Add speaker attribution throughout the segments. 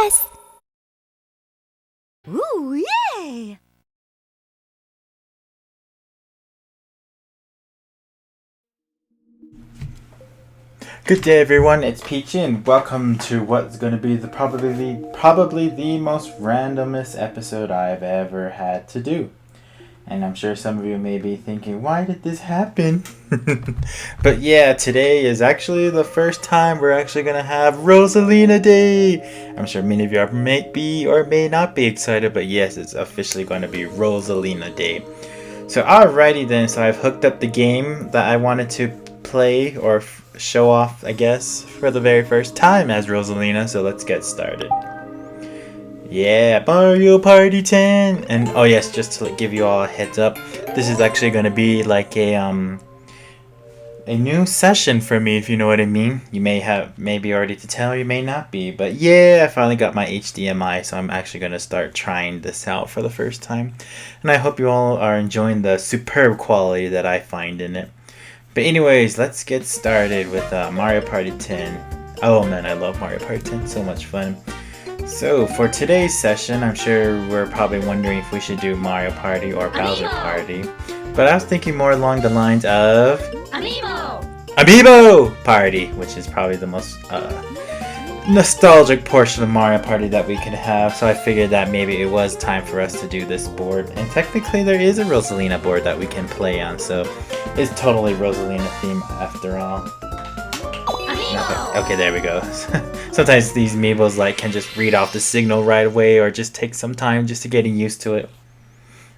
Speaker 1: Yes! Ooh, yay!
Speaker 2: Good day, everyone. It's Peachy, and welcome to what's going to be probably the most randomest episode I've ever had to do. And I'm sure some of you may be thinking, why did this happen? But yeah, today is actually the first time we're actually going to have Rosalina Day. I'm sure many of you may be or may not be excited, but yes, it's officially going to be Rosalina Day. So alrighty then, so I've hooked up the game that I wanted to play or show off, I guess, for the very first time as Rosalina, so let's get started. Yeah, Mario Party 10! And oh yes, just to give you all a heads up, this is actually going to be like a new session for me, if you know what I mean. You may have maybe already to tell, you may not be, but yeah, I finally got my HDMI, so I'm actually going to start trying this out for the first time. And I hope you all are enjoying the superb quality that I find in it. But anyways, let's get started with Mario Party 10. Oh man, I love Mario Party 10, so much fun. So for today's session, I'm sure we're probably wondering if we should do Mario Party or Bowser Party. But I was thinking more along the lines of Amiibo Party, which is probably the most nostalgic portion of Mario Party that we could have. So I figured that maybe it was time for us to do this board. And technically there is a Rosalina board that we can play on, so it's totally Rosalina theme after all. Okay, there we go. Sometimes these amiibos can just read off the signal right away or just take some time just to getting used to it.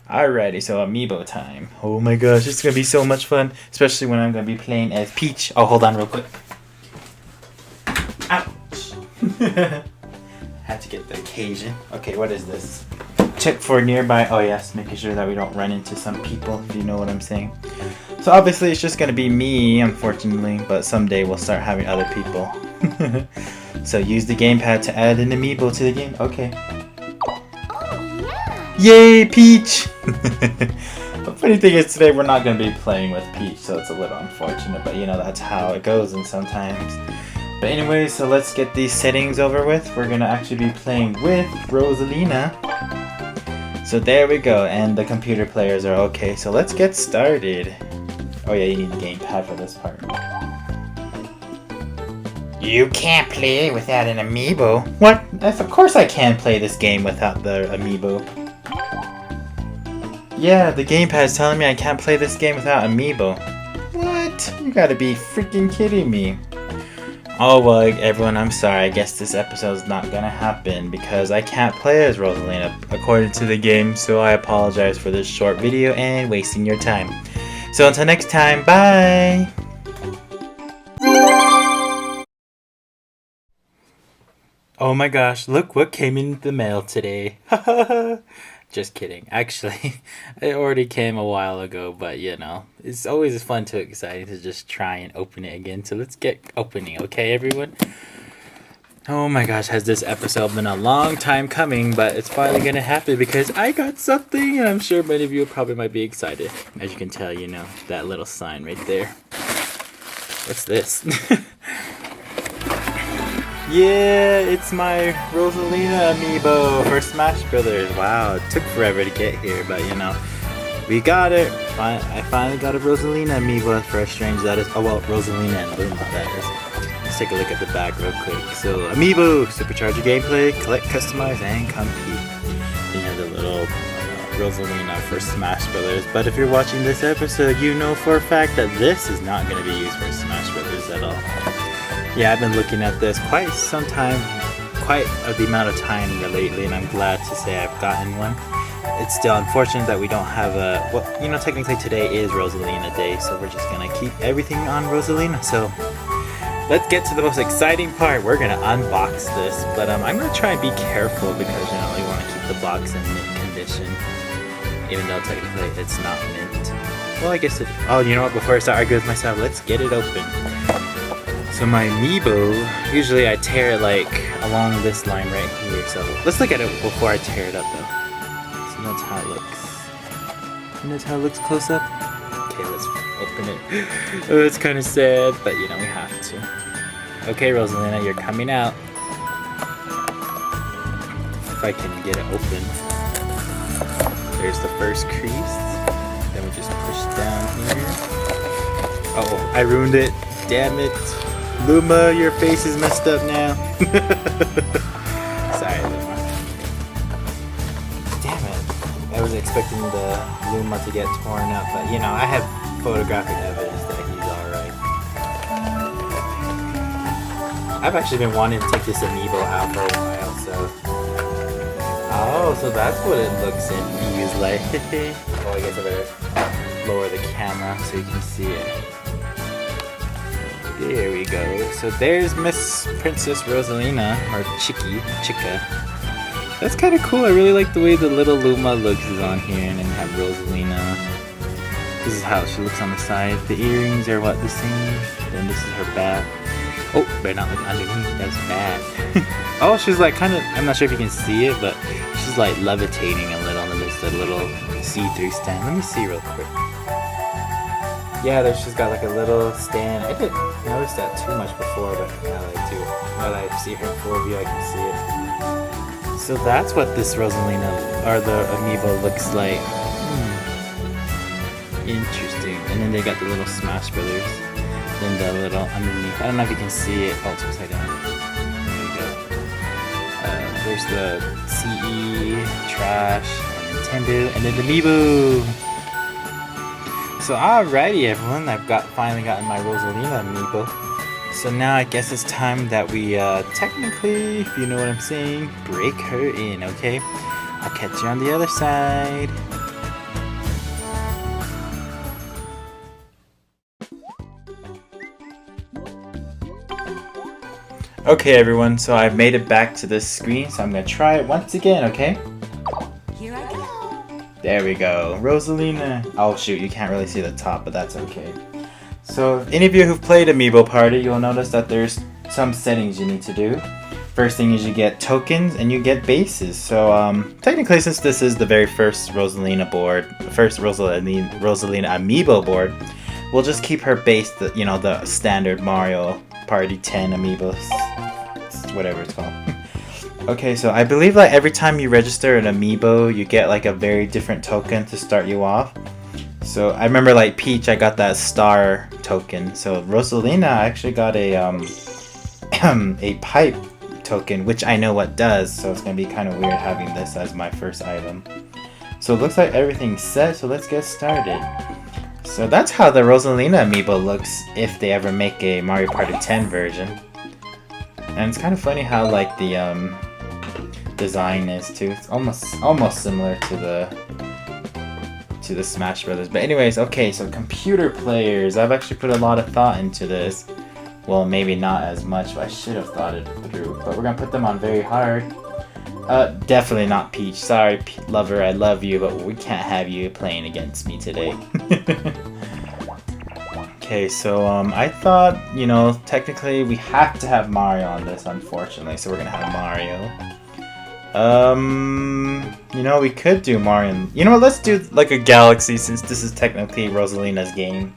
Speaker 2: Alrighty, so amiibo time. Oh my gosh, it's gonna be so much fun, especially when I'm gonna be playing as Peach. Oh, hold on real quick. Ouch! Had to get the occasion. Okay, what is this? Check for nearby. Oh yes, making sure that we don't run into some people, if you know what I'm saying. So obviously it's just gonna be me, unfortunately, but someday we'll start having other people. So use the gamepad to add an amiibo to the game. Okay.
Speaker 1: Oh, yeah!
Speaker 2: Yay, Peach! The funny thing is today we're not gonna be playing with Peach, so it's a little unfortunate, but you know, that's how it goes and sometimes. But anyway, so let's get these settings over with. We're gonna actually be playing with Rosalina. So there we go, and the computer players are okay, so let's get started. Oh yeah, you need the gamepad for this part. You can't play without an amiibo. What? Of course I can play this game without the amiibo. Yeah, the gamepad's telling me I can't play this game without amiibo. What? You gotta be freaking kidding me. Oh well, everyone, I'm sorry. I guess this episode's not gonna happen because I can't play as Rosalina according to the game, so I apologize for this short video and wasting your time. So until next time, bye! Oh my gosh, look what came in the mail today. Just kidding. Actually, it already came a while ago, but you know, it's always fun to exciting to just try and open it again. So let's get opening, okay, everyone? Oh my gosh, has this episode been a long time coming, but it's finally gonna happen because I got something, and I'm sure many of you probably might be excited. As you can tell, you know, that little sign right there. What's this? Yeah, it's my Rosalina amiibo for Smash Brothers. Wow, it took forever to get here, but you know, we got it. I finally got a Rosalina amiibo for as strange that is. Oh well, Rosalina and Luma, that is. Let's take a look at the back real quick. So, amiibo, supercharge your gameplay, collect, customize, and compete. You know, the little Rosalina for Smash Brothers. But if you're watching this episode, you know for a fact that this is not going to be used for Smash Brothers at all. Yeah, I've been looking at this quite some time, quite the amount of time lately, and I'm glad to say I've gotten one. It's still unfortunate that we don't have a, well, you know, technically today is Rosalina Day, so we're just gonna keep everything on Rosalina. So let's get to the most exciting part. We're gonna unbox this, but I'm gonna try and be careful because, you know, we want to keep the box in mint condition, even though technically it's not mint. Well, I guess it, oh, you know what, before I start arguing with myself, let's get it open. So my amiibo, usually I tear it along this line right here, so let's look at it before I tear it up though. So that's how it looks. And that's how it looks close up. Okay, let's open it. Oh, it's kind of sad, but you know, we have to. Okay, Rosalina, you're coming out. I can get it open. There's the first crease. Then we just push down here. Oh, I ruined it. Damn it. Luma, your face is messed up now. Sorry, Luma. Damn it. I was expecting the Luma to get torn up, but you know, I have photographic evidence that he's alright. I've actually been wanting to take this amiibo out for a while, so... Oh, so that's what it looks and feels like. Oh, I guess I better lower the camera so you can see it. There we go. So there's Miss Princess Rosalina, or Chica. That's kind of cool. I really like the way the little Luma looks is on here, and then you have Rosalina. This is how she looks on the side. The earrings are what, the same. Then this is her back. Oh, better not look underneath. That's bad. Oh, she's like kind of, I'm not sure if you can see it, but she's like levitating a little, and there's a little see-through stand. Let me see real quick. Yeah, she's got like a little stand. I didn't notice that too much before, but now I do. Now that I see her in full view, I can see it. So that's what this Rosalina, or the amiibo, looks like. Interesting. And then they got the little Smash Brothers. Then the little underneath. I don't know if you can see it. Oh, it's upside down. There we go. There's the CE, Trash, Nintendo, and then the amiibo. So alrighty everyone, I've finally gotten my Rosalina amiibo. So now I guess it's time that we technically, if you know what I'm saying, break her in, okay? I'll catch you on the other side. Okay everyone, so I've made it back to this screen, so I'm gonna try it once again, okay?
Speaker 1: Here I go.
Speaker 2: There we go, Rosalina. Oh shoot, you can't really see the top, but that's okay. So, if any of you who've played Amiibo Party, you'll notice that there's some settings you need to do. First thing is you get tokens and you get bases. So, technically, since this is the very first Rosalina board, the first Rosalina Amiibo board, we'll just keep her base, the standard Mario Party 10 Amiibos, whatever it's called. Okay, so I believe that every time you register an Amiibo, you get like a very different token to start you off. So I remember like Peach, I got that star token. So Rosalina, I actually got a a pipe token, which I know what does. So it's gonna be kind of weird having this as my first item. So it looks like everything's set. So let's get started. So that's how the Rosalina amiibo looks if they ever make a Mario Party 10 version. And it's kind of funny how like the design is too. It's almost similar to the Smash Brothers. But anyways, okay, so computer players. I've actually put a lot of thought into this. Well, maybe not as much, but I should have thought it through. But we're gonna put them on very hard. Definitely not Peach. Sorry, lover, I love you, but we can't have you playing against me today. Okay, so I thought, technically we have to have Mario on this, unfortunately. So we're gonna have Mario. We could do Mario. You know what? Let's do like a Galaxy, since this is technically Rosalina's game.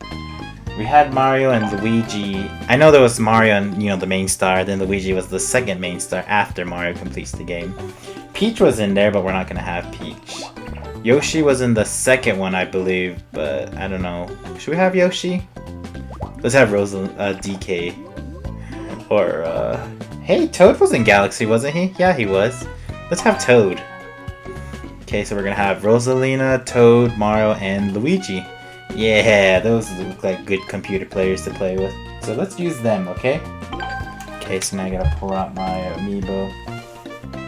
Speaker 2: We had Mario and Luigi. I know there was Mario and, the main star, then Luigi was the second main star after Mario completes the game. Peach was in there, but we're not gonna have Peach. Yoshi was in the second one, I believe, but I don't know. Should we have Yoshi? Let's have DK. Or, hey, Toad was in Galaxy, wasn't he? Yeah, he was. Let's have Toad. Okay, so we're gonna have Rosalina, Toad, Mario, and Luigi. Yeah, those look like good computer players to play with. So let's use them, okay? Okay, so now I gotta pull out my amiibo.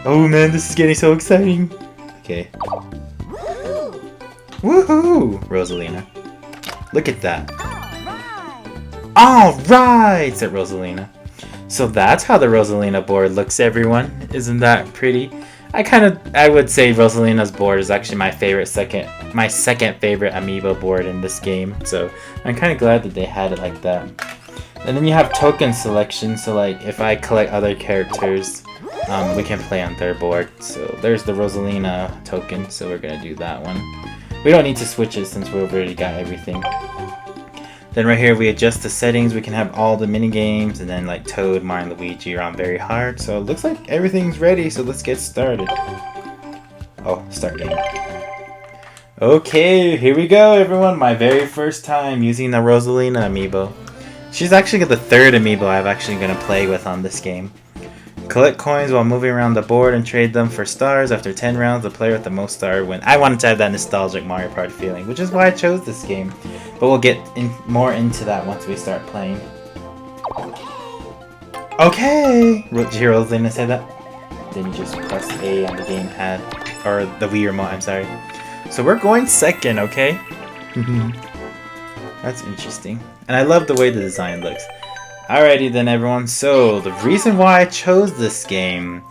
Speaker 2: Oh man, this is getting so exciting. Okay. Woohoo! Rosalina. Look at that. Alright, said Rosalina. So that's how the Rosalina board looks, everyone. Isn't that pretty? I would say Rosalina's board is actually my second favorite amiibo board in this game. So I'm kind of glad that they had it like that. And then you have token selection. So like if I collect other characters, we can play on their board. So there's the Rosalina token. So we're gonna do that one. We don't need to switch it since we've already got everything. Then right here we adjust the settings. We can have all the mini games, and then like Toad, Mario, and Luigi are on very hard. So it looks like everything's ready. So let's get started. Oh, start game. Okay, here we go, everyone. My very first time using the Rosalina amiibo. She's actually the third amiibo I'm actually going to play with on this game. Collect coins while moving around the board and trade them for stars. After 10 rounds, the player with the most stars wins. I wanted to have that nostalgic Mario Party feeling, which is why I chose this game. But we'll get more into that once we start playing. Okay! Did you hear Rosalina say that? Then you just press A on the gamepad. Or the Wii remote, I'm sorry. So we're going second, okay? That's interesting. And I love the way the design looks. Alrighty then, everyone. So the reason why I chose this game,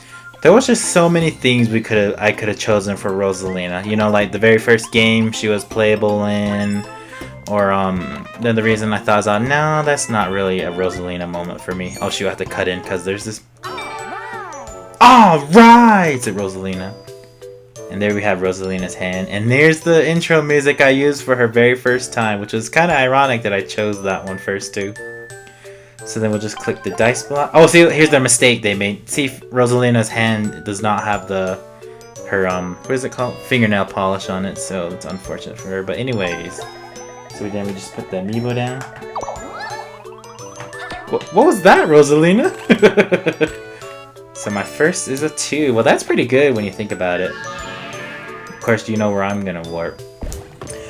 Speaker 2: there was just so many things I could have chosen for Rosalina. You know, like the very first game she was playable in, or then the reason I thought was, no, that's not really a Rosalina moment for me. Oh shoot, I have to cut in because there's this. Alright, said Rosalina. And there we have Rosalina's hand, and there's the intro music I used for her very first time, which was kind of ironic that I chose that one first too. So then we'll just click the dice block. Oh, see, here's the mistake they made. See, Rosalina's hand does not have her what is it called? Fingernail polish on it, so it's unfortunate for her. But anyways, so then we just put the amiibo down. What was that, Rosalina? So my first is a 2. Well, that's pretty good when you think about it. Of course, you know where I'm gonna warp.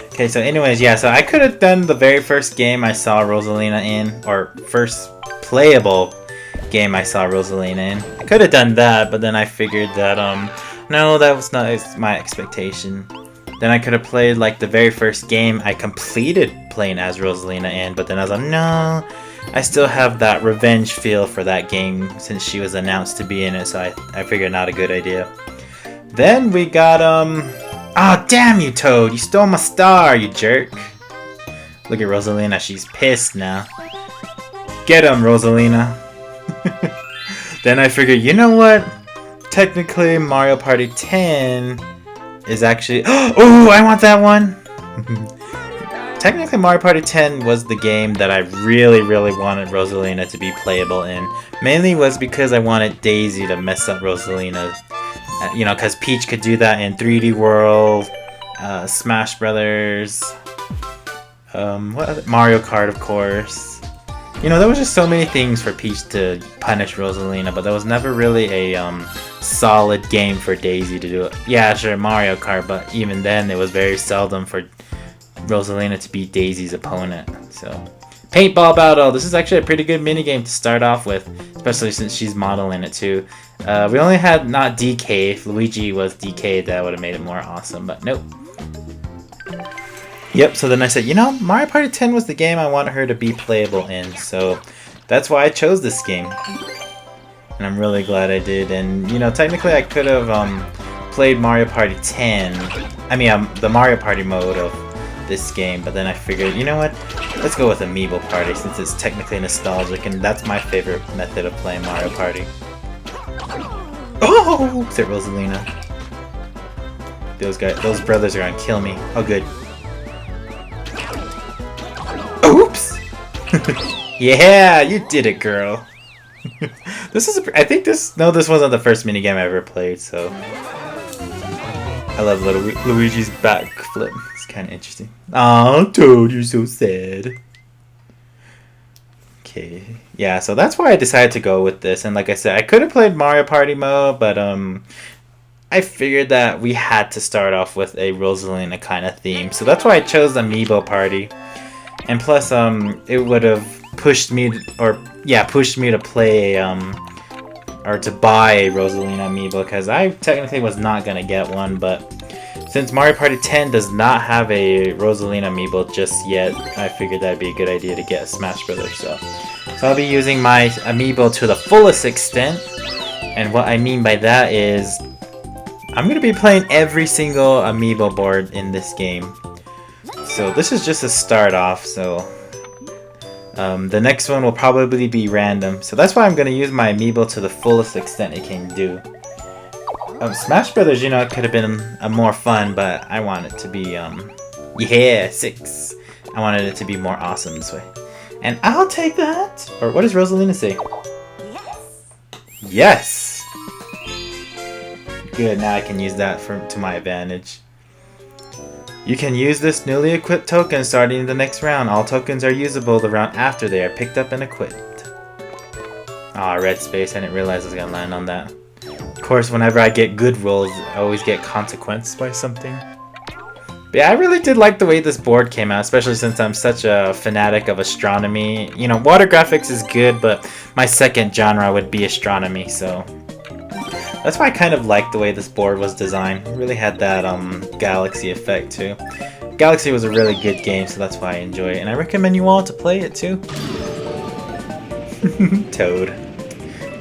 Speaker 2: Okay, so anyways, yeah, so I could have done the very first game I saw Rosalina in, or first playable game I saw Rosalina in. I could have done that, but then I figured that, no, that was not my expectation. Then I could have played, like, the very first game I completed playing as Rosalina in, but then I was like, no, I still have that revenge feel for that game since she was announced to be in it, so I figured not a good idea. Then we got, oh, damn you, Toad! You stole my star, you jerk! Look at Rosalina, she's pissed now. Get him, Rosalina! Then I figured, you know what? Technically, Mario Party 10 is actually... Oh, I want that one! Technically, Mario Party 10 was the game that I really, really wanted Rosalina to be playable in. Mainly was because I wanted Daisy to mess up Rosalina. You know, because Peach could do that in 3D World, Smash Brothers, what other? Mario Kart, of course. You know, there was just so many things for Peach to punish Rosalina, but there was never really a solid game for Daisy to do it. Yeah, sure, Mario Kart, but even then, it was very seldom for Rosalina to beat Daisy's opponent. So, Paintball Battle. This is actually a pretty good minigame to start off with, especially since she's modeling it too. We only had not DK. If Luigi was DK, that would have made it more awesome, but nope. Yep, so then I said, you know, Mario Party 10 was the game I wanted her to be playable in, so that's why I chose this game. And I'm really glad I did, and, you know, technically I could have played Mario Party 10, I mean, the Mario Party mode of this game, but then I figured, you know what, let's go with Amiibo Party since it's technically nostalgic, and that's my favorite method of playing Mario Party. Oh! Said Rosalina. Those brothers are gonna kill me. Oh, good. Oops! Yeah, you did it, girl. This wasn't the first minigame I ever played, so I love Luigi's backflip. It's kind of interesting. Oh, Toad, you're so sad. Okay, yeah, so that's why I decided to go with this. And like I said, I could have played Mario Party mode, but I figured that we had to start off with a Rosalina kind of theme. So that's why I chose Amiibo Party. And plus, it would have pushed me to play or to buy a Rosalina amiibo, because I technically was not gonna get one, but since Mario Party 10 does not have a Rosalina amiibo just yet, I figured that'd be a good idea to get a Smash Brothers. So I'll be using my amiibo to the fullest extent, and what I mean by that is I'm gonna be playing every single amiibo board in this game. So this is just a start off, so the next one will probably be random. So that's why I'm gonna use my amiibo to the fullest extent it can do. Smash Brothers, you know, it could have been more fun, but I want it to be, yeah, 6. I wanted it to be more awesome this way. And I'll take that! Or what does Rosalina say?
Speaker 1: Yes!
Speaker 2: Yes! good. Now I can use that to my advantage. You can use this newly equipped token starting the next round. All tokens are usable the round after they are picked up and equipped. Aw, red space. I didn't realize I was gonna land on that. Of course, whenever I get good rolls, I always get consequenced by something. But yeah, I really did like the way this board came out, especially since I'm such a fanatic of astronomy. You know, water graphics is good, but my second genre would be astronomy, so... That's why I kind of like the way this board was designed. It really had that Galaxy effect too. Galaxy was a really good game, so that's why I enjoy it. And I recommend you all to play it too. Toad.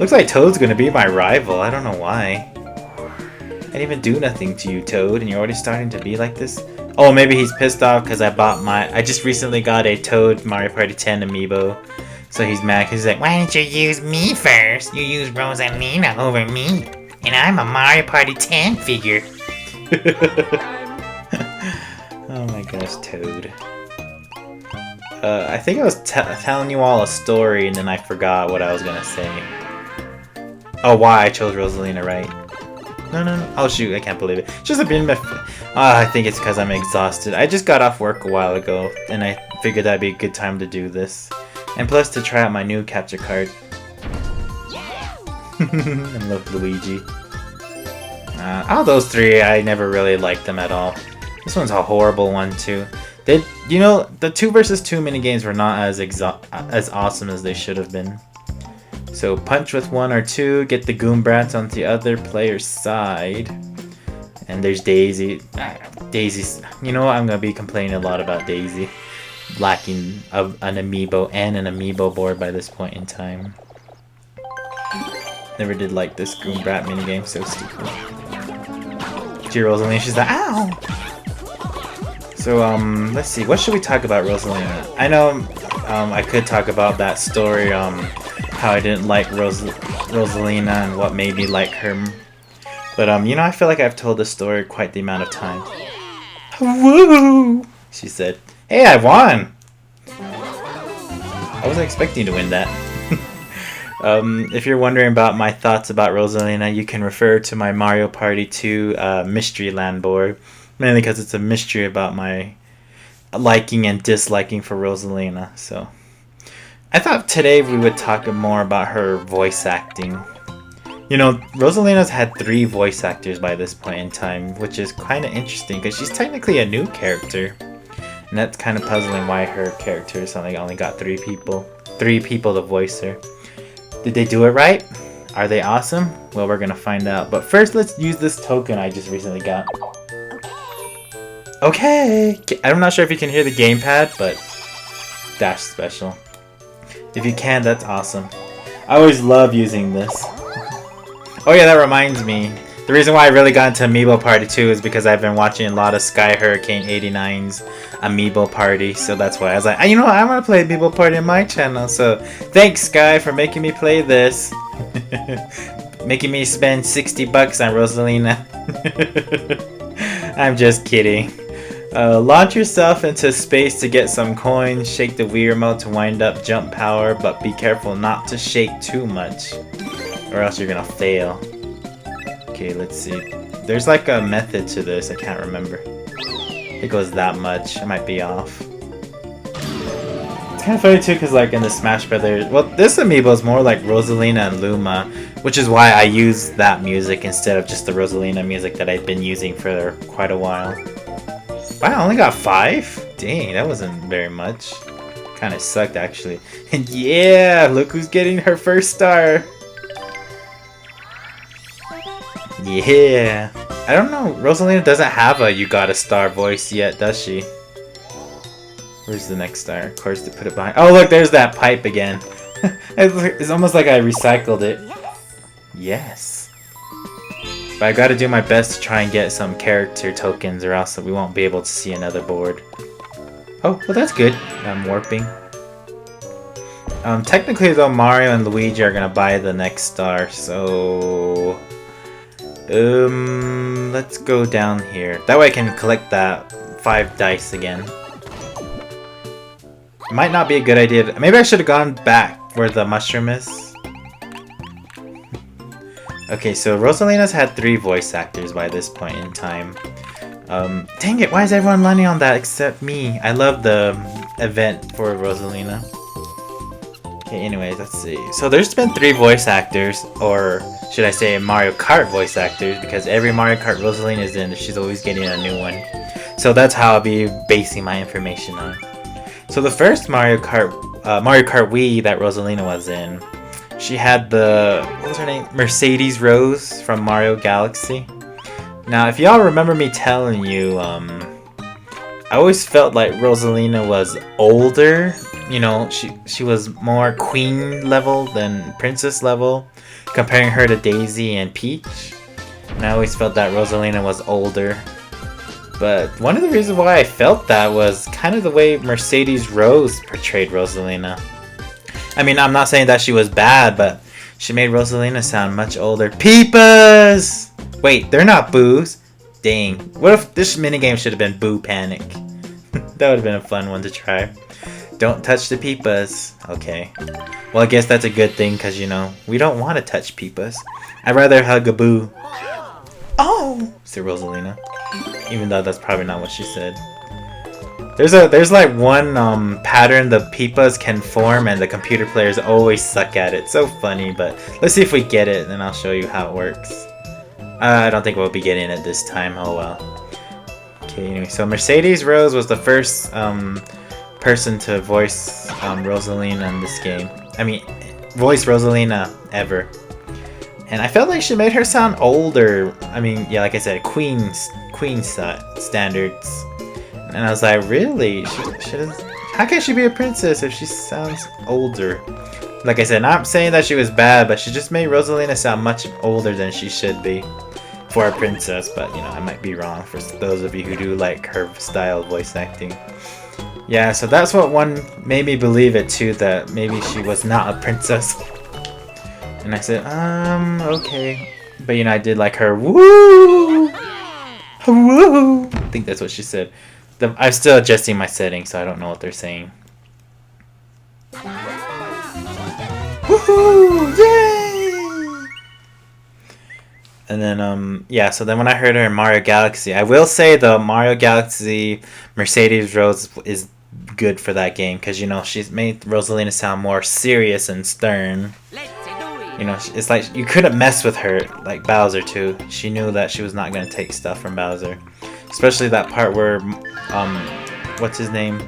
Speaker 2: Looks like Toad's gonna be my rival. I don't know why. I didn't even do nothing to you, Toad, and you're already starting to be like this? Oh, maybe he's pissed off because I just recently got a Toad Mario Party 10 amiibo. So he's mad because he's like, why didn't you use me first? You used Rosalina over me. And I'm a Mario Party 10 figure. Oh my gosh, Toad. I think I was telling you all a story and then I forgot what I was gonna say. Oh, why I chose Rosalina, right? No. Oh shoot, I can't believe it. It's just a bit I think it's because I'm exhausted. I just got off work a while ago and I figured that'd be a good time to do this. And plus to try out my new capture card. I love Luigi. All those three, I never really liked them at all. This one's a horrible one too. You know, the 2 versus 2 minigames were not as awesome as they should have been. So punch with 1 or 2, get the Goombrats on the other player's side. And there's Daisy. Daisy's, you know what, I'm gonna be complaining a lot about Daisy. Lacking an amiibo and an amiibo board by this point in time. Never did like this Goombrat minigame, so stupid. Rosalina, she's like, ow! So, let's see, what should we talk about Rosalina? I know, I could talk about that story, how I didn't like Rosalina and what made me like her. But, you know, I feel like I've told this story quite the amount of times. Woo! She said, hey, I won! I wasn't expecting to win that. If you're wondering about my thoughts about Rosalina, you can refer to my Mario Party 2 Mystery Land board. Mainly because it's a mystery about my liking and disliking for Rosalina. So, I thought today we would talk more about her voice acting. You know, Rosalina's had 3 voice actors by this point in time, which is kind of interesting because she's technically a new character. And that's kind of puzzling why her character only got 3 people. 3 people to voice her. Did they do it right? Are they awesome? Well, we're gonna find out. But first, let's use this token I just recently got. Okay! I'm not sure if you can hear the gamepad, but dash special. If you can, that's awesome. I always love using this. Oh yeah, that reminds me. The reason why I really got into Amiibo Party 2 is because I've been watching a lot of Sky Hurricane 89's Amiibo Party, so that's why I was like, you know what, I want to play Amiibo Party on my channel, so thanks Sky for making me play this. Making me spend 60 bucks on Rosalina. I'm just kidding. Launch yourself into space to get some coins, shake the Wii remote to wind up jump power, but be careful not to shake too much, or else you're gonna fail. Okay, let's see. There's like a method to this, I can't remember. It goes that much, I might be off. It's kind of funny too, because like in the Smash Brothers, well, this amiibo is more like Rosalina and Luma, which is why I use that music instead of just the Rosalina music that I've been using for quite a while. Wow, I only got 5? Dang, that wasn't very much. Kind of sucked actually. And yeah, look who's getting her first star. Yeah. I don't know, Rosalina doesn't have a you got a star voice yet, does she? Where's the next star? Of course, to put it behind. Oh, look, there's that pipe again. It's almost like I recycled it. Yes. But I gotta do my best to try and get some character tokens or else we won't be able to see another board. Oh, well that's good. I'm warping. Technically though, Mario and Luigi are gonna buy the next star, so... let's go down here. That way I can collect that 5 dice again. Might not be a good idea. Maybe I should have gone back where the mushroom is. Okay, so Rosalina's had 3 voice actors by this point in time. Dang it, why is everyone landing on that except me? I love the event for Rosalina. Okay, anyways, let's see. So there's been 3 voice actors, or should I say Mario Kart voice actors, because every Mario Kart Rosalina is in, she's always getting a new one. So that's how I'll be basing my information on. So the first Mario Kart Wii that Rosalina was in, she had the, what was her name? Mercedes Rose from Mario Galaxy. Now, if y'all remember me telling you, I always felt like Rosalina was older. You know, she was more queen level than princess level, comparing her to Daisy and Peach. And I always felt that Rosalina was older. But one of the reasons why I felt that was kind of the way Mercedes Rose portrayed Rosalina. I mean, I'm not saying that she was bad, but she made Rosalina sound much older. Peepas! Wait, they're not boos. Dang. What if this minigame should have been Boo Panic? That would have been a fun one to try. Don't touch the peepas. Okay. Well, I guess that's a good thing, because, you know, we don't want to touch peepas. I'd rather hug a boo. Oh! Said Rosalina. Even though that's probably not what she said. There's like one pattern the peepas can form, and the computer players always suck at it. So funny, but let's see if we get it, and I'll show you how it works. I don't think we'll be getting it this time. Oh well. Okay, anyway, so Mercedes Rose was the first person to voice Rosalina in this game. I mean, voice Rosalina ever. And I felt like she made her sound older. I mean, yeah, like I said, queen standards. And I was like, really? She doesn't, how can she be a princess if she sounds older? Like I said, not saying that she was bad, but she just made Rosalina sound much older than she should be for a princess. But, you know, I might be wrong for those of you who do like her style of voice acting. Yeah, so that's what one made me believe it too, that maybe she was not a princess. And I said, okay. But, you know, I did like her, woo! Woo! I think that's what she said. I'm still adjusting my settings, so I don't know what they're saying. Woohoo! Yay! And then, yeah, so then when I heard her in Mario Galaxy, I will say the Mario Galaxy Mercedes Rose is good for that game, because, you know, she's made Rosalina sound more serious and stern. You know, it's like you couldn't mess with her like Bowser too. She knew that she was not going to take stuff from Bowser. Especially that part where, what's his name?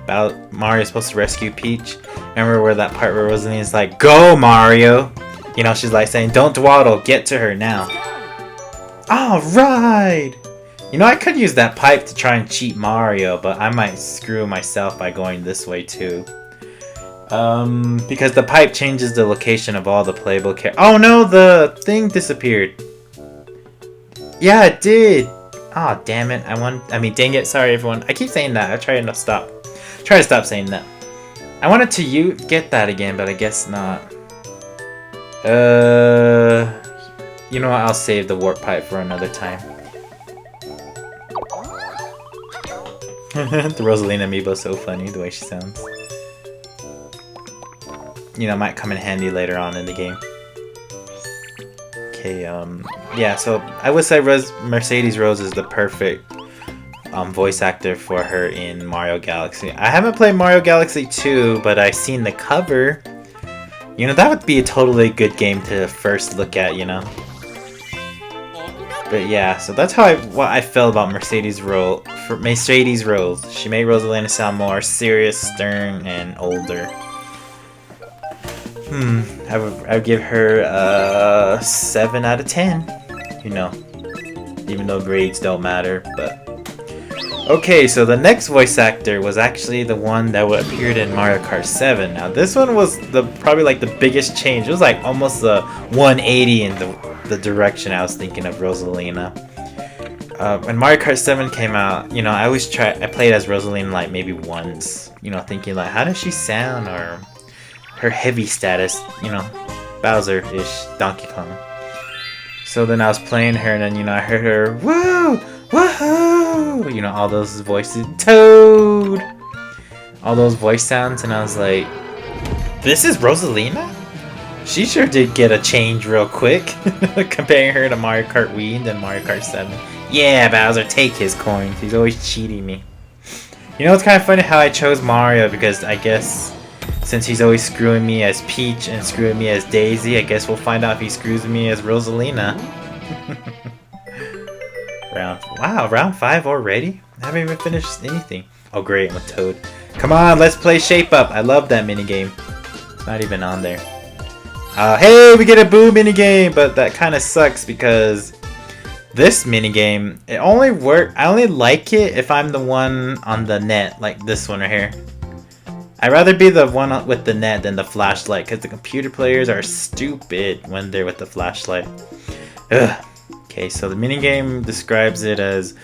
Speaker 2: Mario's supposed to rescue Peach. Remember where that part where Rosalina's like, go Mario! You know, she's like saying, don't dawdle, get to her now. Alright! You know, I could use that pipe to try and cheat Mario, but I might screw myself by going this way too. Because the pipe changes the location of all the playable characters. Oh no, the thing disappeared. Yeah, it did. Oh damn it! I mean, dang it! Sorry, everyone. I keep saying that. I try to stop. Try to stop saying that. I wanted to get that again, but I guess not. You know what? I'll save the warp pipe for another time. The Rosalina amiibo is so funny the way she sounds. You know, might come in handy later on in the game. Okay, yeah, so I would say Mercedes Rose is the perfect voice actor for her in Mario Galaxy. I haven't played Mario Galaxy 2, but I've seen the cover. You know, that would be a totally good game to first look at, you know? But yeah, so that's how what I felt about Mercedes Rose. She made Rosalina sound more serious, stern, and older. I would give her a 7 out of 10. You know, even though grades don't matter, but... Okay, so the next voice actor was actually the one that appeared in Mario Kart 7. Now, this one was probably like the biggest change. It was like almost a 180 in the direction I was thinking of Rosalina. When Mario Kart 7 came out, you know, I played as Rosalina like maybe once. You know, thinking like, how does she sound, or her heavy status, you know, Bowser-ish, Donkey Kong. So then I was playing her, and then, you know, I heard her, woo, woohoo, you know, all those voices, Toad, all those voice sounds, and I was like, this is Rosalina? She sure did get a change real quick. Comparing her to Mario Kart Wii and then Mario Kart 7. Yeah, Bowser, take his coins. He's always cheating me. You know, it's kind of funny how I chose Mario because I guess since he's always screwing me as Peach and screwing me as Daisy, I guess we'll find out if he screws me as Rosalina. Round 5 already? I haven't even finished anything. Oh great, I'm a Toad. Come on, let's play Shape Up. I love that minigame. It's not even on there. Hey, we get a Boo minigame, but that kind of sucks because this minigame, I only like it if I'm the one on the net, like this one right here. I'd rather be the one with the net than the flashlight, because the computer players are stupid when they're with the flashlight. Ugh. Okay, so the minigame describes it as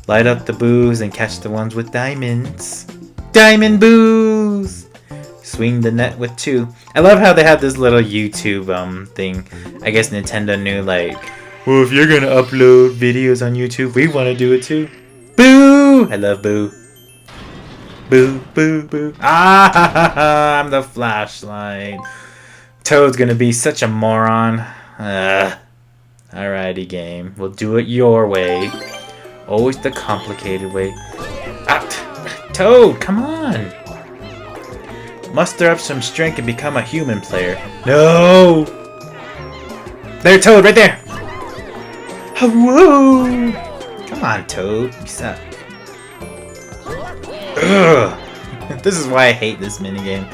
Speaker 2: light up the boos and catch the ones with diamonds. Diamond boos! Swing the net with 2. I love how they have this little YouTube thing. I guess Nintendo knew, like, well, if you're gonna upload videos on YouTube, we want to do it too. Boo! I love Boo. Boo, boo, boo. Ah, I'm the flashlight. Toad's gonna be such a moron. Alrighty, game. We'll do it your way. Always the complicated way. Toad, come on! Muster up some strength and become a human player. No! There, Toad, right there! Whoa! Come on, Toad. You suck. Ugh. This is why I hate this minigame.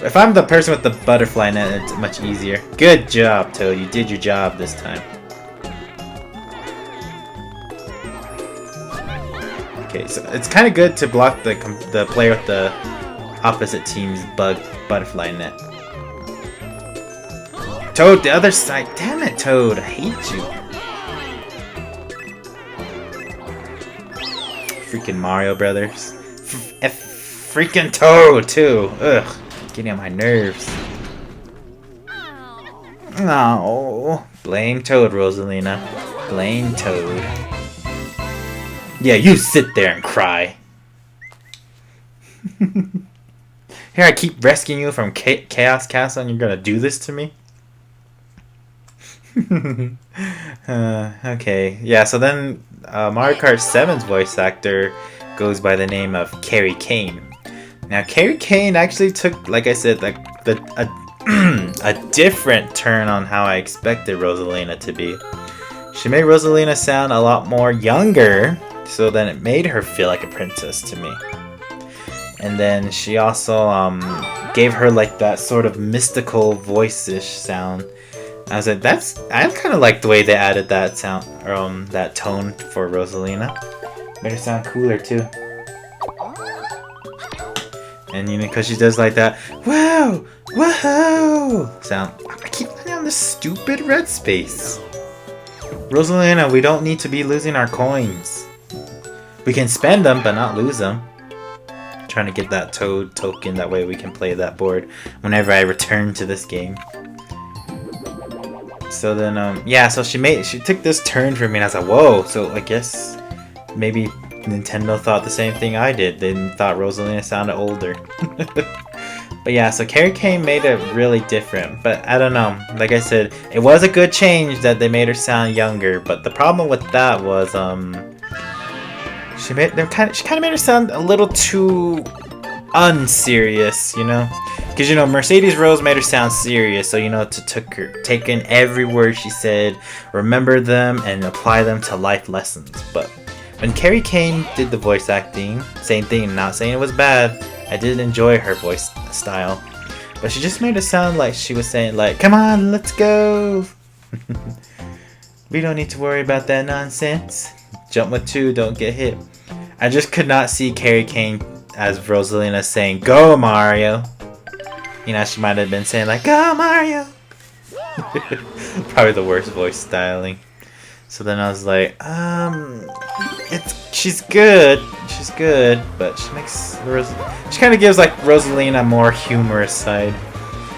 Speaker 2: If I'm the person with the butterfly net, it's much easier. Good job, Toad. You did your job this time. Okay, so it's kind of good to block the player with the opposite team's butterfly net. Toad, the other side. Damn it, Toad. I hate you. Freaking Mario Brothers. Freaking Toad, too. Ugh. Getting on my nerves. No. Blame Toad, Rosalina. Blame Toad. Yeah, you sit there and cry. Here, I keep rescuing you from Chaos Castle and you're gonna do this to me? Okay. Yeah, so then Mario Kart 7's voice actor goes by the name of Carrie Kane. Now, Carrie Kane actually took, like I said, like a different turn on how I expected Rosalina to be. She made Rosalina sound a lot more younger, so then it made her feel like a princess to me. And then she also gave her like that sort of mystical voice-ish sound. I was like, I kind of like the way they added that sound, that tone for Rosalina. Made her sound cooler too. And you know, because she does like that, wow, whoa sound. I keep landing on this stupid red space. Rosalina, we don't need to be losing our coins. We can spend them, but not lose them. Trying to get that Toad token, that way we can play that board whenever I return to this game. So then, yeah, so she took this turn for me, and I was like, whoa. So I guess maybe Nintendo thought the same thing I did. They thought Rosalina sounded older. But yeah, so Carrie Kane made it really different. But I don't know. Like I said, it was a good change that they made her sound younger. But the problem with that was, she kind of made her sound a little too unserious, you know? Because, you know, Mercedes Rose made her sound serious, so, you know, take in every word she said, remember them, and apply them to life lessons. But when Carrie Kane did the voice acting, same thing, not saying it was bad, I did enjoy her voice style. But she just made it sound like she was saying, like, come on, let's go! We don't need to worry about that nonsense. Jump with 2, don't get hit. I just could not see Carrie Kane as Rosalina saying, go Mario! You know, she might have been saying like, go Mario! Probably the worst voice styling. So then I was like, she's good, but she kind of gives like Rosalina a more humorous side.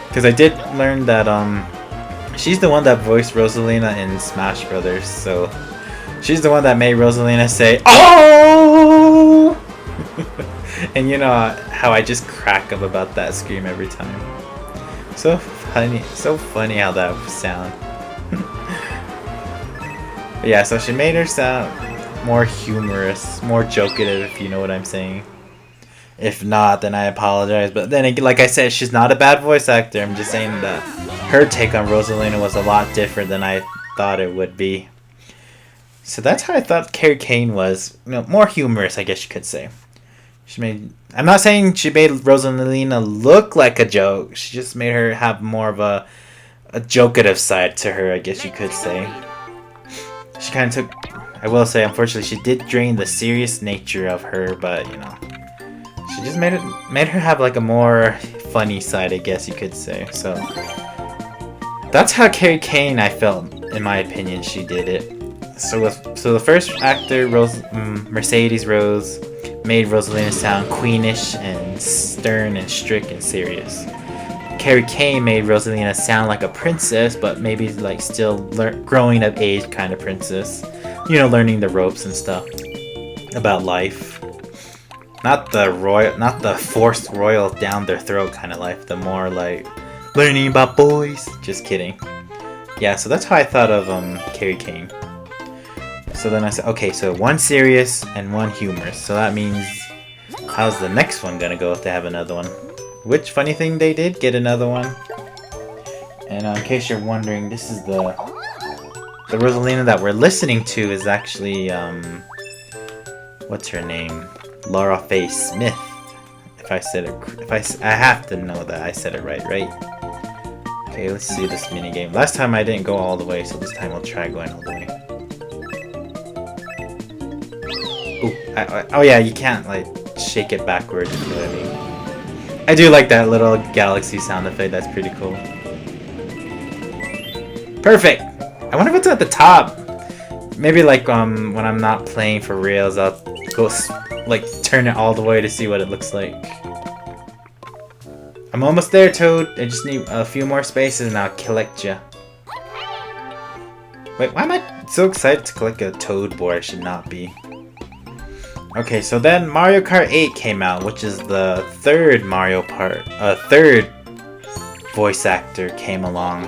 Speaker 2: Because I did learn that she's the one that voiced Rosalina in Smash Brothers, so she's the one that made Rosalina say, oh! And you know how I just crack up about that scream every time. So so funny how that would sound. But yeah, so she made her sound more humorous, more jokative, if you know what I'm saying. If not, then I apologize. But then, again, like I said, she's not a bad voice actor. I'm just saying that her take on Rosalina was a lot different than I thought it would be. So that's how I thought Carrie Kane was. You know, more humorous, I guess you could say. I'm not saying she made Rosalina look like a joke. She just made her have more of a jokative side to her, I guess you could say. She kind of took... I will say, unfortunately, she did drain the serious nature of her, but, you know... She just made her have like a more funny side, I guess you could say. So that's how Carrie Kane, I felt, in my opinion, she did it. So the first actor, Mercedes Rose, made Rosalina sound queenish and stern and strict and serious. Carrie Kane made Rosalina sound like a princess, but maybe like still growing of age kind of princess. You know, learning the ropes and stuff about life. Not the forced royal down their throat kind of life. The more like learning about boys. Just kidding. Yeah, so that's how I thought of Carrie Kane. So then I said, okay, so one serious and one humorous. So that means, how's the next one gonna go if they have another one? Which funny thing, they did get another one. And in case you're wondering, this is the Rosalina that we're listening to is actually what's her name? Laura Faye Smith. If I said it, I have to know that I said it right? Okay, let's see this minigame. Last time I didn't go all the way, so this time we'll try going all the way. Ooh, oh yeah, you can't like shake it backwards, if you know what I mean. I do like that little galaxy sound effect. That's pretty cool. Perfect. I wonder what's at the top. Maybe like when I'm not playing for reals, I'll go like turn it all the way to see what it looks like. I'm almost there, Toad. I just need a few more spaces and I'll collect ya. Wait, why am I so excited to collect a Toad board? I should not be. Okay, so then Mario Kart 8 came out, which is the third third voice actor came along.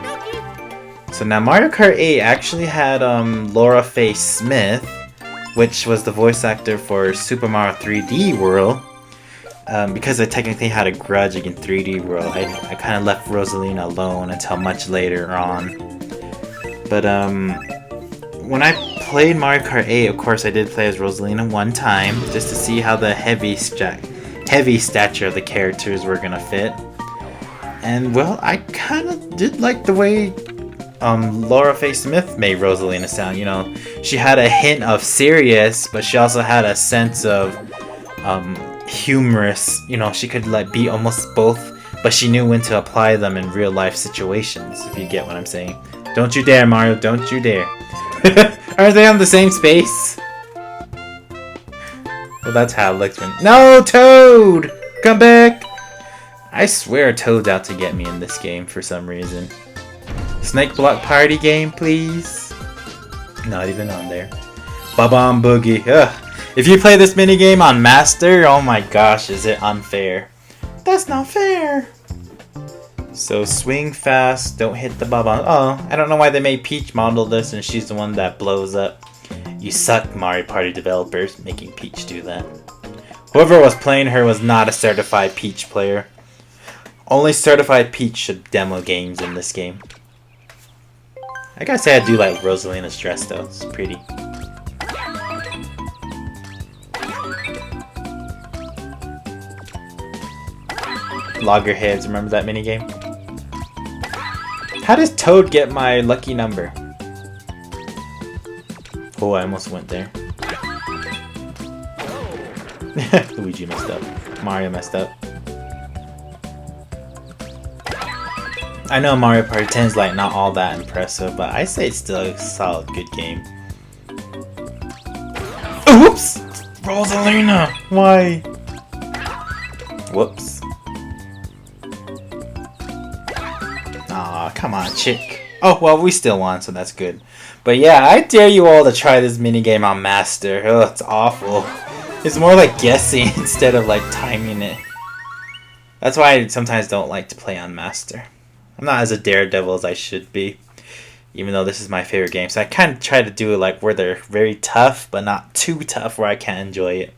Speaker 2: So now Mario Kart 8 actually had Laura Faye Smith, which was the voice actor for Super Mario 3D World. Because I technically had a grudge against 3D World, I kind of left Rosalina alone until much later on. But when I played Mario Kart 8, of course I did play as Rosalina one time, just to see how the heavy stature of the characters were gonna fit. And well, I kind of did like the way Laura Faye Smith made Rosalina sound. You know, she had a hint of serious, but she also had a sense of humorous. You know, she could like be almost both, but she knew when to apply them in real life situations, if you get what I'm saying. Don't you dare, Mario, don't you dare. Are they on the same space? Well, that's how it looks. No, Toad! Come back! I swear Toad's out to get me in this game for some reason. Snake Block Party game, please? Not even on there. Ba-bomb Boogie. Ugh. If you play this minigame on Master, oh my gosh, is it unfair. That's not fair. So swing fast, don't hit the ba-bomb. Oh, I don't know why they made Peach model this and she's the one that blows up. You suck, Mario Party developers, making Peach do that. Whoever was playing her was not a certified Peach player. Only certified Peach should demo games in this game. I gotta say I do like Rosalina's dress though, it's pretty. Loggerheads, remember that minigame? How does Toad get my lucky number? Oh, I almost went there. Luigi messed up. Mario messed up. I know Mario Party 10 is like not all that impressive, but I say it's still a solid good game. Oops! Rosalina! Why? Whoops. Aw, come on, chick. Oh, well, we still won, so that's good. But yeah, I dare you all to try this minigame on Master. Oh, it's awful. It's more like guessing instead of like timing it. That's why I sometimes don't like to play on Master. I'm not as a daredevil as I should be. Even though this is my favorite game. So I kind of try to do it like where they're very tough, but not too tough where I can't enjoy it.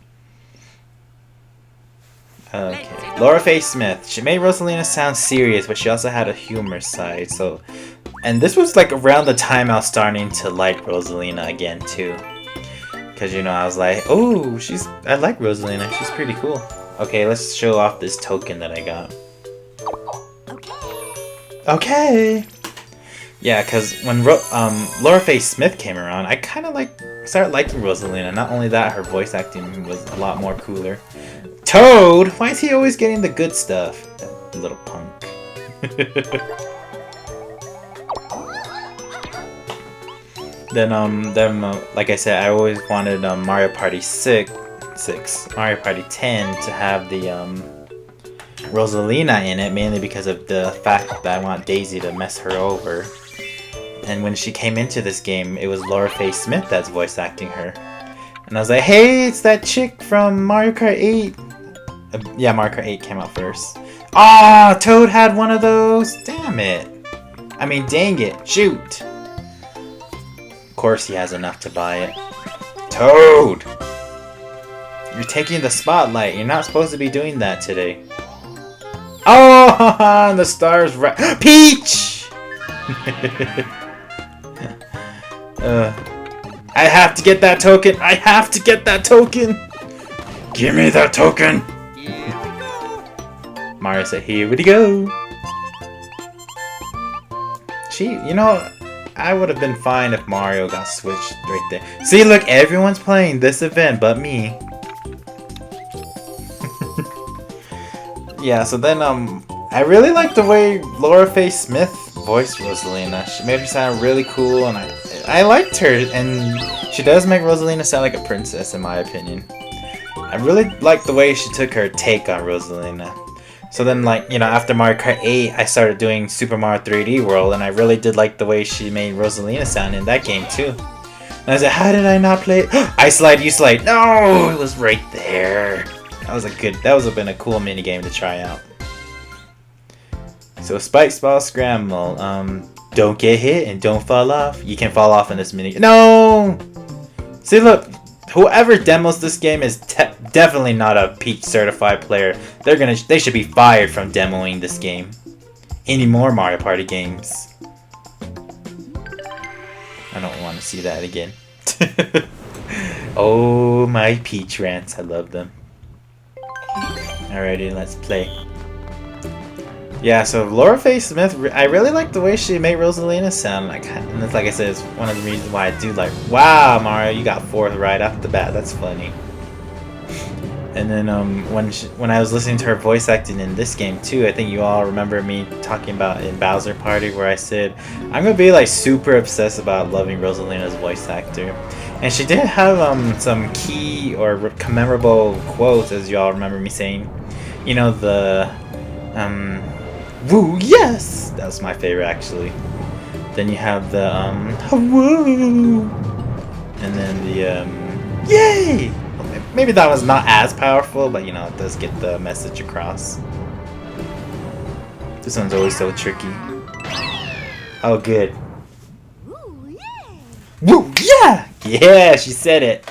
Speaker 2: Okay. Laura Faye Smith. She made Rosalina sound serious, but she also had a humor side. So, and this was like around the time I was starting to like Rosalina again too. Because, you know, I was like, oh, I like Rosalina. She's pretty cool. Okay, let's show off this token that I got. Okay. Yeah, because when Laura Faye Smith came around, I kind of started liking Rosalina. Not only that, her voice acting was a lot more cooler. Toad! Why is he always getting the good stuff? That little punk. Then, like I said, I always wanted Mario Party 6, Mario Party 10 to have the Rosalina in it, mainly because of the fact that I want Daisy to mess her over. And when she came into this game, it was Laura Faye Smith that's voice acting her. And I was like, hey, it's that chick from Mario Kart 8. Yeah, Mario Kart 8 came out first. Ah, Toad had one of those. Damn it. I mean, dang it. Shoot. Of course he has enough to buy it. Toad! You're taking the spotlight. You're not supposed to be doing that today. Oh, the stars right. Peach! I have to get that token. I have to get that token. Give me that token. Mario said, here we go. You know, I would have been fine if Mario got switched right there. See, look, everyone's playing this event but me. Yeah, so then, I really like the way Laura Faye Smith voiced Rosalina. She made her sound really cool, and I liked her, and she does make Rosalina sound like a princess, in my opinion. I really liked the way she took her take on Rosalina. So then, like, you know, after Mario Kart 8, I started doing Super Mario 3D World, and I really did like the way she made Rosalina sound in that game, too. And I was like, how did I not play it? I slide, you slide. No, it was right there. That would have been a cool mini game to try out. So Spikes Ball Scramble. Don't get hit and don't fall off. You can fall off in this mini. No. See, look. Whoever demos this game is definitely not a Peach certified player. They should be fired from demoing this game. Any more Mario Party games? I don't want to see that again. Oh, my Peach rants. I love them. Alrighty, let's play. Yeah, so Laura Faye Smith, I really like the way she made Rosalina sound. And it's like I said, it's one of the reasons why I do like, wow, Mario, you got 4th right off the bat. That's funny. And then when I was listening to her voice acting in this game too, I think you all remember me talking about in Bowser Party where I said, I'm going to be like super obsessed about loving Rosalina's voice actor. And she did have some key or memorable quotes, as you all remember me saying. You know, the woo, yes! That was my favorite, actually. Then you have the, woo! And then the, yay! Maybe that was not as powerful, but, you know, it does get the message across. This one's always so tricky. Oh, good.
Speaker 1: Woo, yeah!
Speaker 2: Woo, yeah! Yeah, she said it!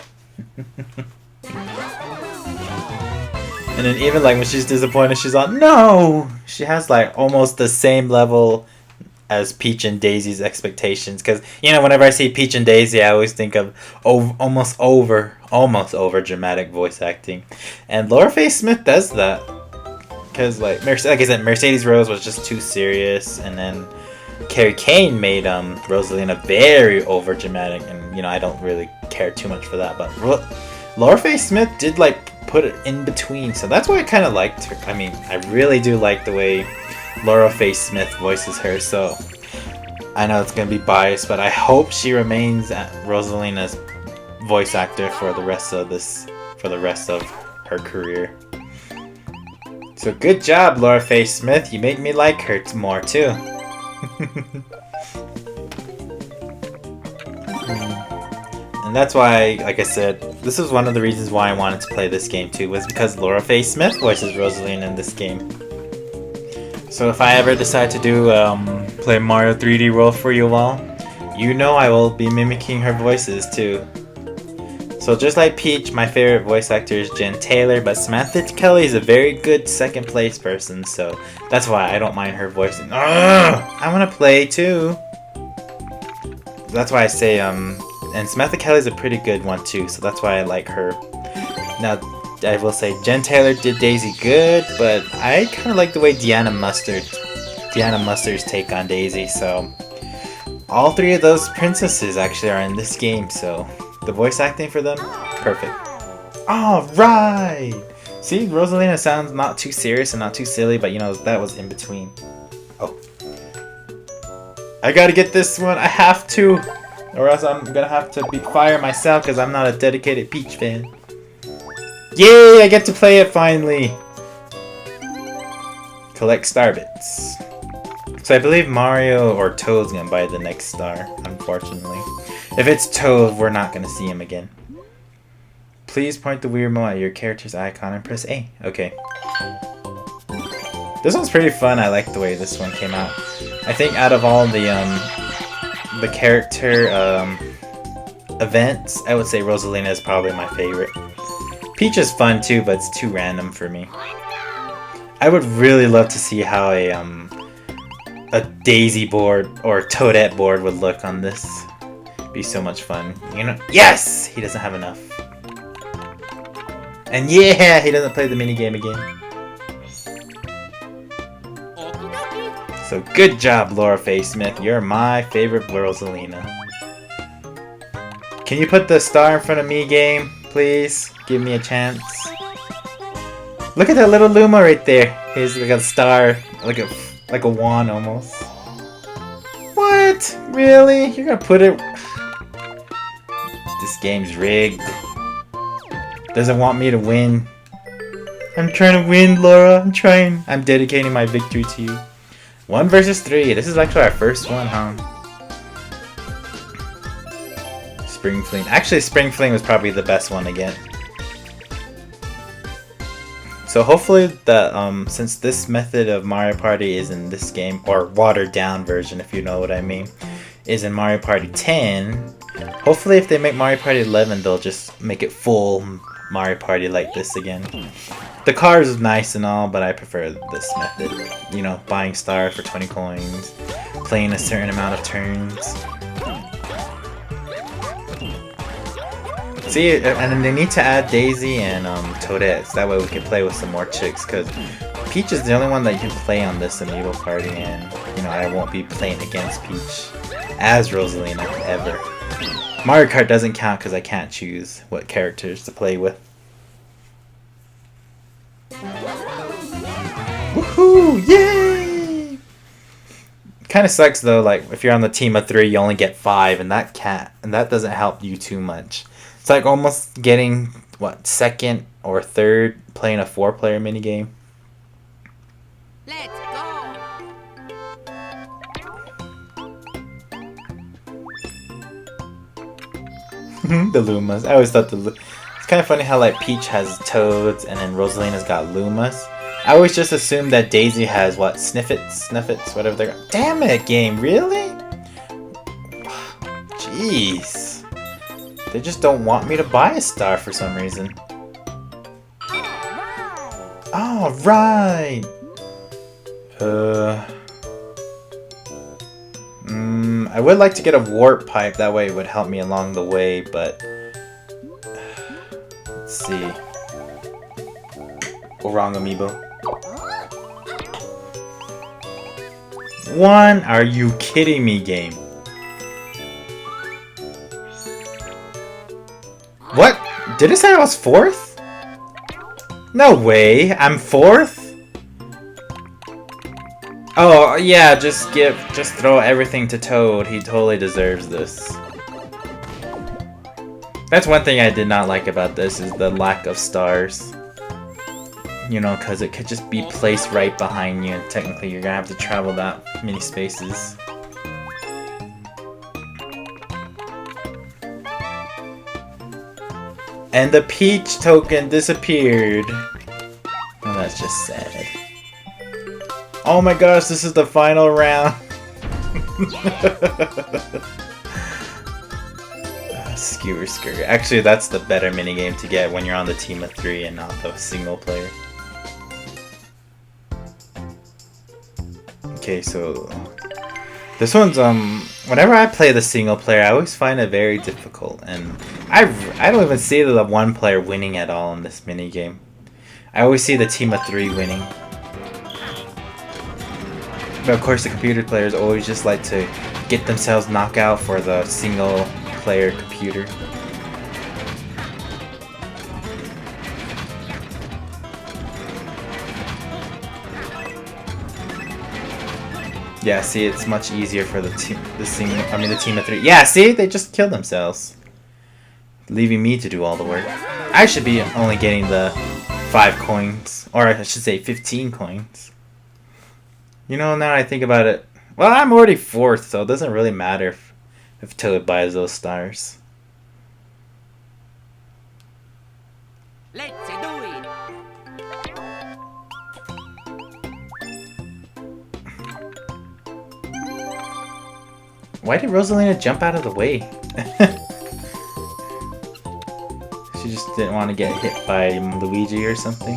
Speaker 2: And then even like when she's disappointed, she's like, no! She has like almost the same level as Peach and Daisy's expectations. Because, you know, whenever I see Peach and Daisy, I always think of almost over dramatic voice acting. And Laura Faye Smith does that. Because, like I said, Mercedes Rose was just too serious. And then Carrie Kane made Rosalina very over dramatic. And, you know, I don't really care too much for that. But Laura Faye Smith did like put it in between, so that's why I kind of liked her. I mean, I really do like the way Laura Faye Smith voices her, so I know it's gonna be biased, but I hope she remains Rosalina's voice actor for the rest of her career. So good job, Laura Faye Smith. You make me like her more too. And that's why, like I said, this is one of the reasons why I wanted to play this game too, was because Laura Faye Smith voices Rosalina in this game. So if I ever decide to do play Mario 3D World for you all, you know I will be mimicking her voices too. So just like Peach, my favorite voice actor is Jen Taylor, but Samantha Kelly is a very good second place person, so that's why I don't mind her voicing. I want to play too. That's why I say and Samantha Kelly's a pretty good one too, so that's why I like her. Now I will say Jen Taylor did Daisy good, but I kind of like the way Deanna Mustard's take on Daisy, so all three of those princesses actually are in this game, so the voice acting for them, perfect. Alright! See, Rosalina sounds not too serious and not too silly, but you know, that was in between. Oh. I gotta get this one, I have to! Or else I'm gonna have to fire myself because I'm not a dedicated Peach fan. Yay! I get to play it finally! Collect star bits. So I believe Mario or Toad's gonna buy the next star, unfortunately. If it's Toad, we're not gonna see him again. Please point the Wii remote at your character's icon and press A. Okay. This one's pretty fun. I like the way this one came out. I think out of all the character events, I would say Rosalina is probably my favorite. Peach is fun too, but it's too random for me. I would really love to see how a Daisy board or Toadette board would look on this. Be so much fun. You know? Yes! He doesn't have enough. And yeah, he doesn't play the minigame again. So good job, Laura Faye Smith. You're my favorite Rosalina. Can you put the star in front of me, game? Please? Give me a chance. Look at that little Luma right there. He's like a star. Like a wand almost. What? Really? You're gonna put it... This game's rigged. Doesn't want me to win. I'm trying to win, Laura. I'm trying. I'm dedicating my victory to you. 1 versus 3. This is actually our first one, huh? Spring Fling. Actually, Spring Fling was probably the best one to get. So hopefully that since this method of Mario Party is in this game, or watered down version if you know what I mean, is in Mario Party 10, hopefully if they make Mario Party 11 they'll just make it full Mario Party like this again. The cars is nice and all, but I prefer this method. You know, buying stars for 20 coins, playing a certain amount of turns. See, and then they need to add Daisy and Toadette, so that way we can play with some more chicks, because Peach is the only one that you can play on this amiibo party, and you know, I won't be playing against Peach as Rosalina ever. Mario Kart doesn't count because I can't choose what characters to play with. Woohoo! Yay! Kind of sucks though, like if you're on the team of 3 you only get 5, and that doesn't help you too much. It's like almost getting, what, 2nd or 3rd playing a 4-player minigame.
Speaker 1: Let's go.
Speaker 2: The Lumas. I always thought it's kind of funny how like Peach has Toads and then Rosalina's got Lumas. I always just assumed that Daisy has what, Sniffets, whatever they're. Damn it, game, really? Jeez. They just don't want me to buy a star for some reason. Alright! I would like to get a warp pipe, that way it would help me along the way, but... Let's see. Oh, wrong amiibo. 1? Are you kidding me, game? What? Did it say I was 4th? No way, I'm 4th? Oh, yeah, just throw everything to Toad. He totally deserves this. That's one thing I did not like about this, is the lack of stars. You know, because it could just be placed right behind you, and technically you're gonna have to travel that many spaces. And the Peach token disappeared. Oh, that's just sad. Oh my gosh, this is the final round. Skewer skirt. Actually, that's the better minigame to get when you're on the team of 3 and not the single player. Okay, so this one's whenever I play the single player, I always find it very difficult, and I don't even see the one player winning at all in this minigame. I always see the team of 3 winning. But of course, the computer players always just like to get themselves knocked out for the single player computer. Yeah, see, it's much easier for the team of 3. Yeah, see, they just killed themselves, leaving me to do all the work. I should be only getting the 5 coins, or I should say 15 coins. You know, now I think about it, well, I'm already 4th, so it doesn't really matter if Toad buys those stars.
Speaker 1: Let's do it.
Speaker 2: Why did Rosalina jump out of the way? She just didn't want to get hit by Luigi or something.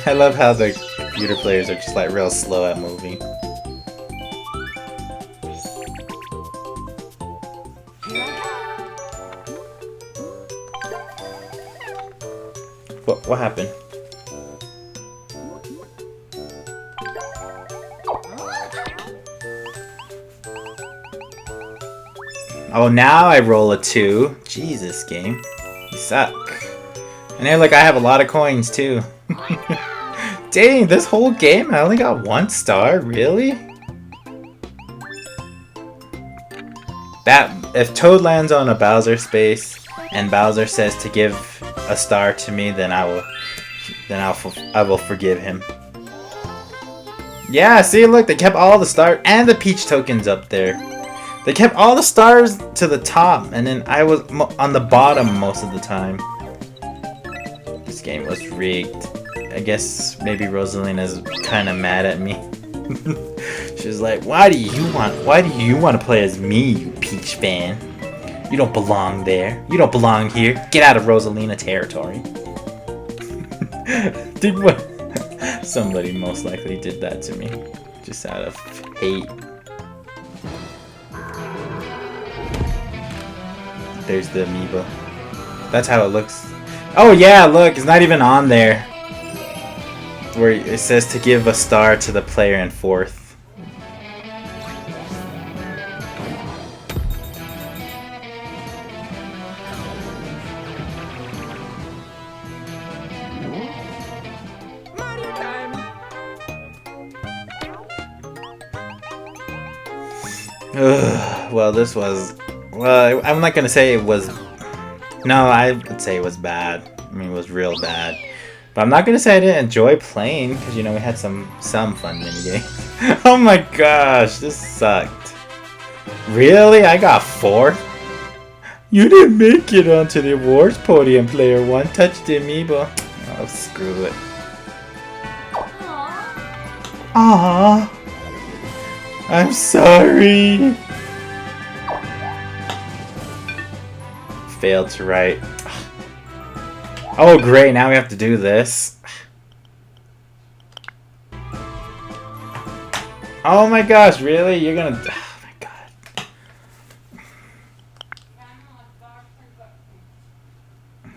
Speaker 2: I love how the computer players are just like real slow at moving. What happened? Oh, now I roll a 2. Jesus, game. You suck. And then, like, I have a lot of coins, too. Dang, this whole game I only got 1 star? Really? That, if Toad lands on a Bowser space and Bowser says to give a star to me, then I will forgive him. Yeah, see, look, they kept all the stars and the Peach tokens up there. They kept all the stars to the top, and then I was on the bottom most of the time. This game was rigged. I guess maybe Rosalina's kind of mad at me. She's like, why do you want to play as me, you Peach fan? You don't belong there. You don't belong here. Get out of Rosalina territory. Somebody most likely did that to me, just out of hate. There's the amiibo. That's how it looks. Oh yeah, look, it's not even on there. Where it says to give a star to the player in 4th.
Speaker 1: Mario time.
Speaker 2: Well, this was... Well, I'm not gonna say it was... No, I would say it was bad. I mean, it was real bad. But I'm not gonna say I didn't enjoy playing, because, you know, we had some fun minigames. Oh my gosh, this sucked. Really? I got 4th? You didn't make it onto the awards podium, player 1. Touch the amiibo. Oh, screw it. Aww. I'm sorry. Failed to write. Oh great, now we have to do this. Oh my gosh, really? You're gonna... Oh my god.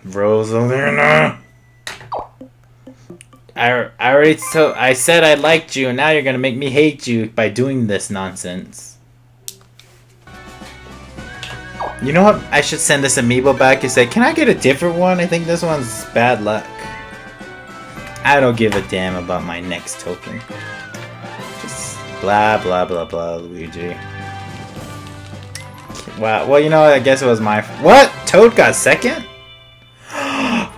Speaker 2: Rosalina! I said I liked you, and now you're gonna make me hate you by doing this nonsense. You know what? I should send this amiibo back and say, can I get a different one? I think this one's bad luck. I don't give a damn about my next token. Just blah blah blah blah, Luigi. Wow. Well, you know, I guess it was my... What? Toad got 2nd?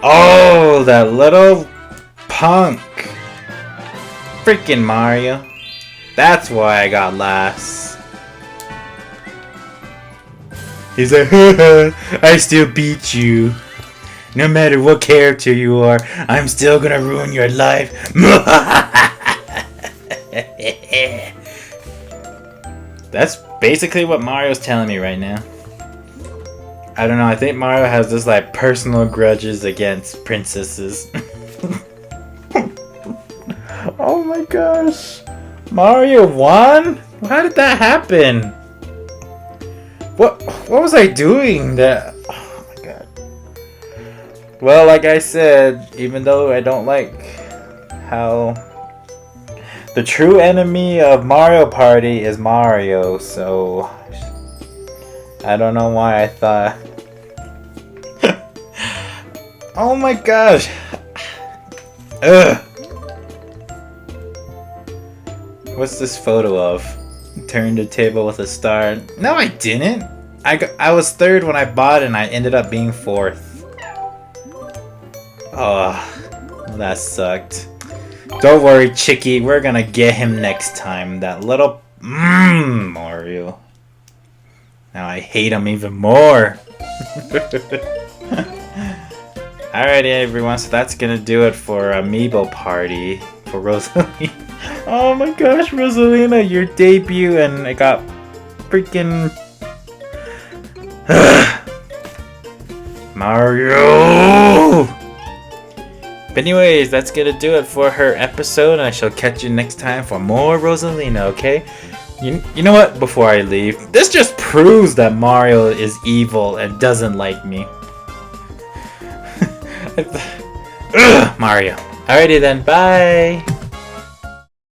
Speaker 2: Oh, that little punk. Freaking Mario. That's why I got last. He's like, I still beat you. No matter what character you are, I'm still gonna ruin your life. That's basically what Mario's telling me right now. I don't know, I think Mario has this like personal grudges against princesses. Oh my gosh. Mario won? How did that happen? What was I doing that? Oh my god. Well, like I said, even though I don't like how the true enemy of Mario Party is Mario, so I don't know why I thought. Oh my gosh. Ugh. What's this photo of? Turned the table with a star. No, I didn't. I was third when I bought it and I ended up being fourth. Oh, that sucked. Don't worry, Chicky. We're gonna get him next time. That little Mario. Now I hate him even more. Alrighty, everyone. So that's gonna do it for Amiibo Party for Rosalina. Oh my gosh, Rosalina, your debut, and I got freaking Mario. But anyways, that's gonna do it for her episode, and I shall catch you next time for more Rosalina, okay? You know what? Before I leave, this just proves that Mario is evil and doesn't like me. Mario. Alrighty then, bye!